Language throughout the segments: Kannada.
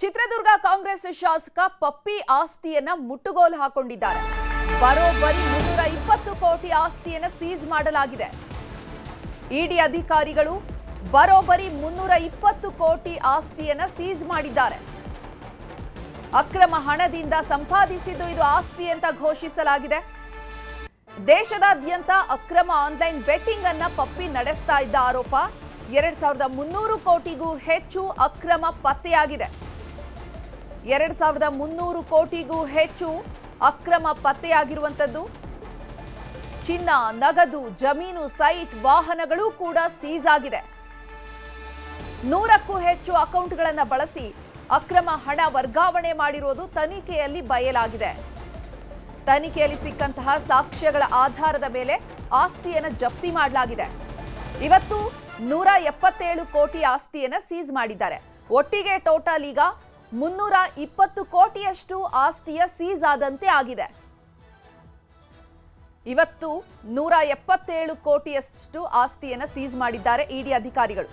ಚಿತ್ರದುರ್ಗ ಕಾಂಗ್ರೆಸ್ ಶಾಸಕ ಪಪ್ಪಿ ಆಸ್ತಿಯನ್ನ ಮುಟ್ಟುಗೋಲು ಹಾಕೊಂಡಿದ್ದಾರೆ. ಬರೋಬ್ಬರಿ 320 ಕೋಟಿ ಆಸ್ತಿಯನ್ನ ಸೀಸ್ ಮಾಡಲಾಗಿದೆ. ಇಡಿ ಅಧಿಕಾರಿಗಳು ಬರೋಬ್ಬರಿ 320 ಕೋಟಿ ಆಸ್ತಿಯನ್ನ ಸೀಸ್ ಮಾಡಿದ್ದಾರೆ. ಅಕ್ರಮ ಹಣದಿಂದ ಸಂಪಾದಿಸಿದ್ದು ಇದು ಆಸ್ತಿ ಅಂತ ಘೋಷಿಸಲಾಗಿದೆ. ದೇಶದಾದ್ಯಂತ ಅಕ್ರಮ ಆನ್ಲೈನ್ ಬೆಟ್ಟಿಂಗ್ ಅನ್ನ ಪಪ್ಪಿ ನಡೆಸ್ತಾ ಇದ್ದ ಆರೋಪ 2300 ಕೋಟಿಗೂ ಹೆಚ್ಚು ಅಕ್ರಮ ಪತ್ತೆಯಾಗಿದೆ. 2300 ಕೋಟಿಗೂ ಹೆಚ್ಚು ಅಕ್ರಮ ಪತ್ತೆಯಾಗಿರುವಂತದ್ದು. ಚಿನ್ನ, ನಗದು, ಜಮೀನು, ಸೈಟ್, ವಾಹನಗಳು ಕೂಡ ಸೀಸ್ ಆಗಿದೆ. 100ಕ್ಕೂ ಹೆಚ್ಚು ಅಕೌಂಟ್ಗಳನ್ನು ಬಳಸಿ ಅಕ್ರಮ ಹಣ ವರ್ಗಾವಣೆ ಮಾಡಿರುವುದು ತನಿಖೆಯಲ್ಲಿ ಬಯಲಾಗಿದೆ. ತನಿಖೆಯಲ್ಲಿ ಸಿಕ್ಕಂತಹ ಸಾಕ್ಷ್ಯಗಳ ಆಧಾರದ ಮೇಲೆ ಆಸ್ತಿಯನ್ನು ಜಪ್ತಿ ಮಾಡಲಾಗಿದೆ. ಇವತ್ತು 177 ಕೋಟಿ ಆಸ್ತಿಯನ್ನು ಸೀಸ್ ಮಾಡಿದ್ದಾರೆ. ಒಟ್ಟಿಗೆ ಟೋಟಲ್ ಈಗ 320 ಕೋಟಿಯಷ್ಟು ಆಸ್ತಿಯ ಸೀಸ್ ಆದಂತೆ ಆಗಿದೆ. ಇವತ್ತು 177 ಕೋಟಿಯಷ್ಟು ಆಸ್ತಿಯನ್ನು ಸೀಸ್ ಮಾಡಿದ್ದಾರೆ ಇಡಿ ಅಧಿಕಾರಿಗಳು.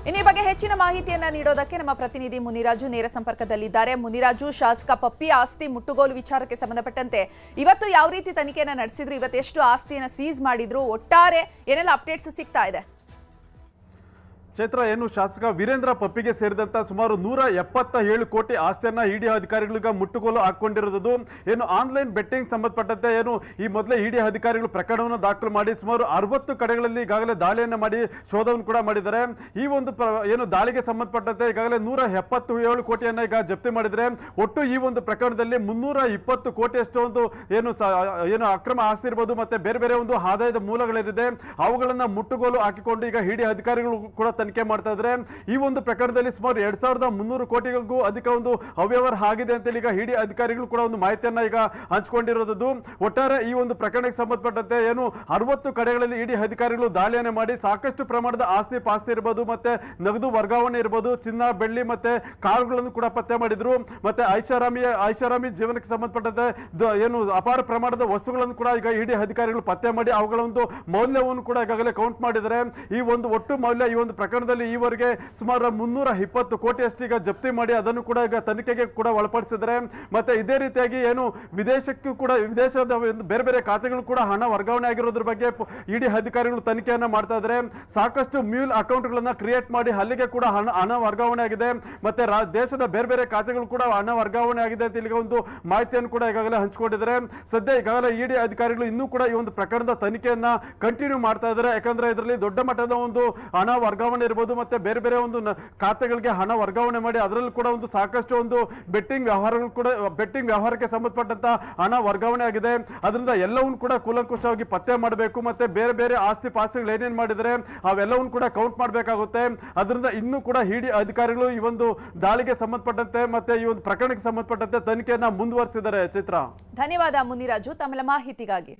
ಇನ್ನು ಈ ಬಗ್ಗೆ ಹೆಚ್ಚಿನ ಮಾಹಿತಿಯನ್ನ ನೀಡೋದಕ್ಕೆ ನಮ್ಮ ಪ್ರತಿನಿಧಿ ಮುನಿರಾಜು ನೇರ ಸಂಪರ್ಕದಲ್ಲಿದ್ದಾರೆ. ಮುನಿರಾಜು, ಶಾಸಕ ಪಪ್ಪಿ ಆಸ್ತಿ ಮುಟ್ಟುಗೋಲು ವಿಚಾರಕ್ಕೆ ಸಂಬಂಧಪಟ್ಟಂತೆ ಇವತ್ತು ಯಾವ ರೀತಿ ತನಿಖೆಯನ್ನ ನಡೆಸಿದ್ರು, ಇವತ್ತು ಎಷ್ಟು ಆಸ್ತಿಯನ್ನ ಸೀಸ್ ಮಾಡಿದ್ರು, ಒಟ್ಟಾರೆ ಏನೆಲ್ಲ ಅಪ್ಡೇಟ್ಸ್ ಸಿಗ್ತಾ ಇದೆ? ಚೈತ್ರ, ಏನು ಶಾಸಕ ವೀರೇಂದ್ರ ಪಪ್ಪಿಗೆ ಸೇರಿದಂತ ಸುಮಾರು 177 ಕೋಟಿ ಆಸ್ತಿಯನ್ನ ಇಡಿ ಅಧಿಕಾರಿಗಳಿಗೆ ಮುಟ್ಟುಗೋಲು ಹಾಕೊಂಡಿರೋದು. ಏನು ಆನ್ಲೈನ್ ಬೆಟ್ಟಿಂಗ್ ಸಂಬಂಧಪಟ್ಟಂತೆ ಏನು ಈ ಮೊದಲೇ ಇಡಿ ಅಧಿಕಾರಿಗಳು ಪ್ರಕರಣವನ್ನು ದಾಖಲು ಮಾಡಿ ಸುಮಾರು 60 ಕಡೆಗಳಲ್ಲಿ ಈಗಾಗಲೇ ದಾಳಿಯನ್ನು ಮಾಡಿ ಶೋಧವನ್ನು ಕೂಡ ಮಾಡಿದ್ದಾರೆ. ಈ ಒಂದು ಏನು ದಾಳಿಗೆ ಸಂಬಂಧಪಟ್ಟಂತೆ ಈಗಾಗಲೇ 177 ಕೋಟಿಯನ್ನ ಈಗ ಜಪ್ತಿ ಮಾಡಿದರೆ ಒಟ್ಟು ಈ ಒಂದು ಪ್ರಕರಣದಲ್ಲಿ 320 ಕೋಟಿಯಷ್ಟು ಒಂದು ಏನು ಅಕ್ರಮ ಆಸ್ತಿ ಇರಬಹುದು, ಮತ್ತೆ ಬೇರೆ ಬೇರೆ ಒಂದು ಆದಾಯದ ಮೂಲಗಳೇನಿದೆ ಅವುಗಳನ್ನ ಮುಟ್ಟುಗೋಲು ಹಾಕಿಕೊಂಡು ಈಗ ಇಡಿ ಅಧಿಕಾರಿಗಳು ಕೂಡ ತನಿಖೆ ಮಾಡ್ತಾ ಇದ್ದಾರೆ. ಈ ಒಂದು ಪ್ರಕರಣದಲ್ಲಿ ಸುಮಾರು 2300 ಕೋಟಿಗೂ ಅಧಿಕ ಒಂದು ಅವ್ಯವಹಾರ ಆಗಿದೆ ಅಂತ ಈಗ ಇಡಿ ಅಧಿಕಾರಿಗಳು ಕೂಡ ಒಂದು ಮಾಹಿತಿಯನ್ನ ಈಗ ಹಂಚಿಕೊಂಡಿರೋದು. ಒಟ್ಟಾರೆ ಈ ಒಂದು ಪ್ರಕರಣಕ್ಕೆ ಸಂಬಂಧಪಟ್ಟಂತೆ ಏನು 60 ಕಡೆಗಳಲ್ಲಿ ಇಡಿ ಅಧಿಕಾರಿಗಳು ದಾಳಿಯನ್ನು ಮಾಡಿ ಸಾಕಷ್ಟು ಪ್ರಮಾಣದ ಆಸ್ತಿ ಪಾಸ್ತಿ ಇರಬಹುದು, ಮತ್ತೆ ನಗದು ವರ್ಗಾವಣೆ ಇರಬಹುದು, ಚಿನ್ನ, ಬೆಳ್ಳಿ ಮತ್ತೆ ಕಾರುಗಳನ್ನು ಕೂಡ ಪತ್ತೆ ಮಾಡಿದ್ರು. ಮತ್ತೆ ಐಷಾರಾಮಿ ಜೀವನಕ್ಕೆ ಸಂಬಂಧಪಟ್ಟಂತೆ ಏನು ಅಪಾರ ಪ್ರಮಾಣದ ವಸ್ತುಗಳನ್ನು ಕೂಡ ಈಗ ಇಡಿ ಅಧಿಕಾರಿಗಳು ಪತ್ತೆ ಮಾಡಿ ಅವುಗಳ ಒಂದು ಮೌಲ್ಯವನ್ನು ಕೂಡ ಈಗಾಗಲೇ ಕೌಂಟ್ ಮಾಡಿದ್ದಾರೆ. ಈ ಒಂದು ಒಟ್ಟು ಮೌಲ್ಯ ಈ ಒಂದು ಪ್ರಕರಣದಲ್ಲಿ ಈವರೆಗೆ ಸುಮಾರು 320 ಕೋಟಿಯಷ್ಟು ಈಗ ಜಪ್ತಿ ಮಾಡಿ ಅದನ್ನು ಕೂಡ ಈಗ ತನಿಖೆಗೆ ಕೂಡ ಒಳಪಡಿಸಿದ್ದಾರೆ. ಮತ್ತೆ ಇದೇ ರೀತಿಯಾಗಿ ಏನು ವಿದೇಶಕ್ಕೂ ಕೂಡ ವಿದೇಶದ ಬೇರೆ ಬೇರೆ ಖಾತೆಗಳು ಕೂಡ ಹಣ ವರ್ಗಾವಣೆ ಆಗಿರೋದ್ರ ಬಗ್ಗೆ ಇಡಿ ಅಧಿಕಾರಿಗಳು ತನಿಖೆಯನ್ನ ಮಾಡ್ತಾ ಇದ್ದಾರೆ. ಸಾಕಷ್ಟು ಮ್ಯೂಲ್ ಅಕೌಂಟ್ಗಳನ್ನ ಕ್ರಿಯೇಟ್ ಮಾಡಿ ಅಲ್ಲಿಗೆ ಕೂಡ ಹಣ ವರ್ಗಾವಣೆ ಆಗಿದೆ. ಮತ್ತೆ ದೇಶದ ಬೇರೆ ಬೇರೆ ಖಾತೆಗಳು ಕೂಡ ಹಣ ವರ್ಗಾವಣೆ ಆಗಿದೆ ಅಂತ ಇಲ್ಲಿ ಒಂದು ಮಾಹಿತಿಯನ್ನು ಕೂಡ ಈಗಾಗಲೇ ಹಂಚಿಕೊಂಡಿದ್ದಾರೆ. ಸದ್ಯ ಈಗಾಗಲೇ ಇಡಿ ಅಧಿಕಾರಿಗಳು ಇನ್ನೂ ಕೂಡ ಈ ಒಂದು ಪ್ರಕರಣದ ತನಿಖೆಯನ್ನ ಕಂಟಿನ್ಯೂ ಮಾಡ್ತಾ ಇದ್ದಾರೆ. ಯಾಕಂದ್ರೆ ಇದರಲ್ಲಿ ದೊಡ್ಡ ಮಟ್ಟದ ಒಂದು ಹಣ ವರ್ಗಾವಣೆ ಇರಬಹುದು, ಮತ್ತೆ ಬೇರೆ ಬೇರೆ ಒಂದು ಖಾತೆಗಳಿಗೆ ಹಣ ವರ್ಗಾವಣೆ ಮಾಡಿ ಅದರಲ್ಲೂ ಕೂಡ ಒಂದು ಸಾಕಷ್ಟು ಒಂದು ಬೆಟ್ಟಿಂಗ್ ವ್ಯವಹಾರಕ್ಕೆ ಸಂಬಂಧಪಟ್ಟಂತ ಹಣ ವರ್ಗಾವಣೆ ಆಗಿದೆ. ಅದರಿಂದ ಎಲ್ಲವನ್ನೂ ಕೂಡ ಕೂಲಂಕುಷವಾಗಿ ಪತ್ತೆ ಮಾಡಬೇಕು. ಮತ್ತೆ ಬೇರೆ ಬೇರೆ ಆಸ್ತಿ ಪಾಸ್ತಿಗಳು ಏನೇನು ಮಾಡಿದರೆ ಅವೆಲ್ಲವನ್ನೂ ಕೂಡ ಕೌಂಟ್ ಮಾಡಬೇಕಾಗುತ್ತೆ. ಅದರಿಂದ ಇನ್ನೂ ಕೂಡ ಇಡಿ ಅಧಿಕಾರಿಗಳು ಈ ಒಂದು ದಾಳಿಗೆ ಸಂಬಂಧಪಟ್ಟಂತೆ ಮತ್ತೆ ಈ ಒಂದು ಪ್ರಕರಣಕ್ಕೆ ಸಂಬಂಧಪಟ್ಟಂತೆ ತನಿಖೆಯನ್ನ ಮುಂದುವರಿಸಿದ್ದಾರೆ. ಚಿತ್ರ, ಧನ್ಯವಾದ ಮುನಿರಾಜು ತಮ್ಮ ಮಾಹಿತಿಗಾಗಿ.